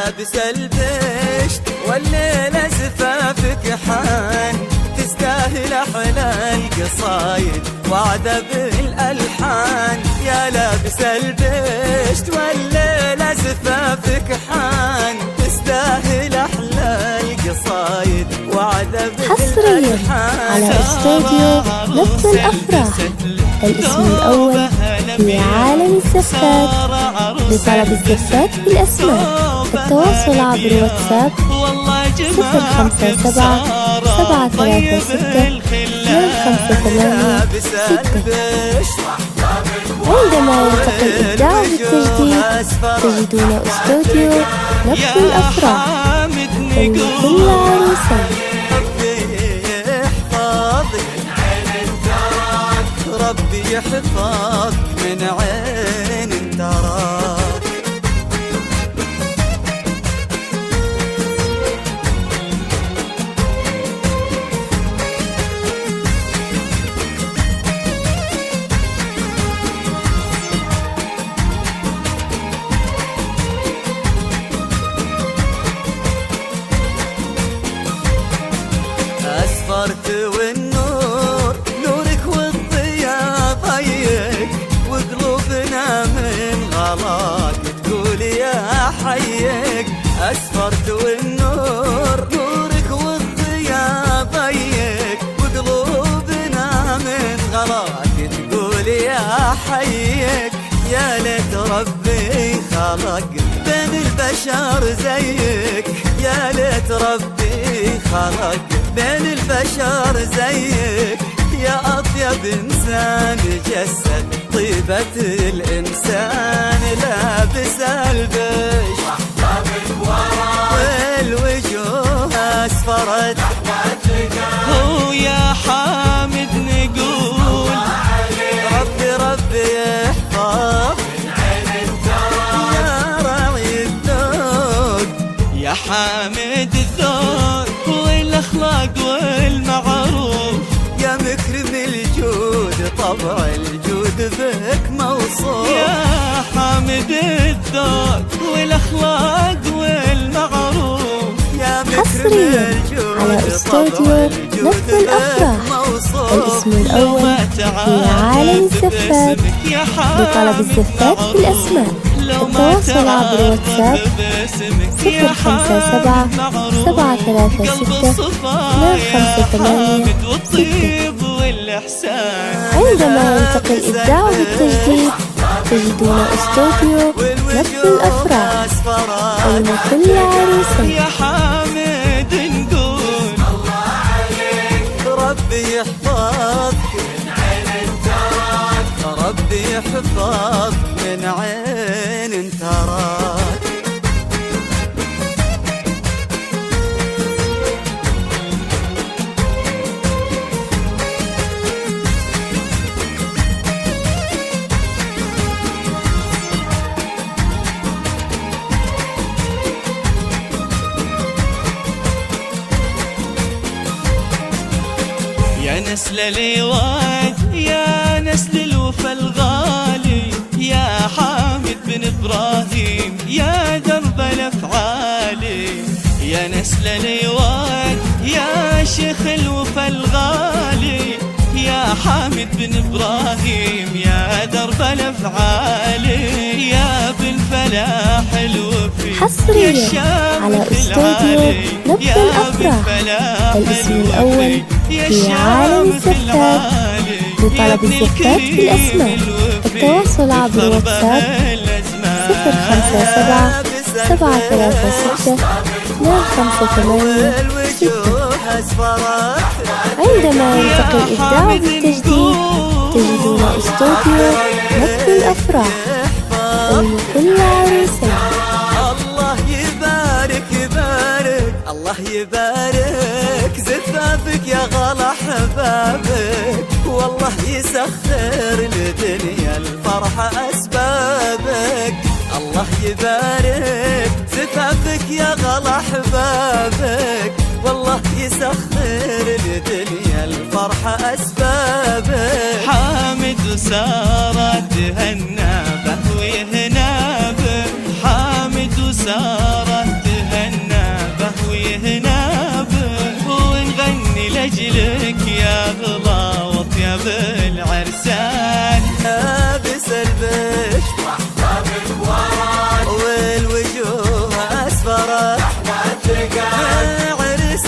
لابس البشت والليلة زفافك حان، تستاهل أحلى القصايد وعذب الألحان. يا لابس البشت والليلة زفافك حان، تستاهل أحلى القصايد وعذب حصريا على استوديو نبض الأفراح الاسم الأول في عالم الزفات. لطلب الزفات بالأسماء التواصل عبر واتساب 057 736 258 عندما يلتقي الإبداع بالتجديد تجدون استوديو نبض الأفراح لكل عروسة. ربي يحفظك من عين تراك. أسفرت والنور نورك والضياء ضيق، وقلوبنا من غلاك تقول يا حيك. أسفرت والنور نورك والضياء ضيق، وقلوبنا من غلاك تقول يا حيك. يا ليت ربي خلق بين البشر زيك، يا ليت ربي خلق بين البشر زيك. يا أطيب إنسان جسد طيبة الإنسان، لابس البش والوجوه أسفرت. هو يا حامد نقول ربي يحفظ يا راعي الذوق، يا حامد الذوق والأخلاق والمعروف. يا مكرم الجود طبع الجود بك موصوف. يا حامد الذوق والأخلاق والمعروف. يا مكرم حصريا على استوديو نبض الأفراح الاسم الأول في عالم الزفات. لطلب الزفات بالأسماء التواصل عبر واتساب 057 736 258. عندما يلتقي الإبداع بالتجديد تجدون استوديو نبض الأفراح لكل عروسة. يا حامد نقول الله عليك، ربي يحفظك من عين تراك، ربي يحفظك من عين تراك. يا نسل الواد يا نسل الوفا الغالي، يا حامد بن إبراهيم يا درب الأفعالي. يا نسل الواد يا شيخ الوفا الغالي، يا حامد بن إبراهيم يا درب الأفعالي. يا بن فلاح الوفي حصريا على استوديو نبض الأفراح الاسم الأول في عالم الزفات. لطلب الزفات بالأسماء التواصل عبر واتساب 057 736 258. عندما يلتقي الإبداع بالتجديد تجدون استوديو نبض الأفراح لكل عروسة. الله يبارك يبارك الله يبارك زفافك يا غلا حبابك، والله يسخر لدنيا الفرحة أسبابك. الله يبارك زفافك يا غلا حبابك، والله يسخر لدنيا الفرحة أسبابك. حامد وسارة تهنى به ويهنى به، حامد وسارة بالعرسان لابس البش والوجوه أسفرت عرس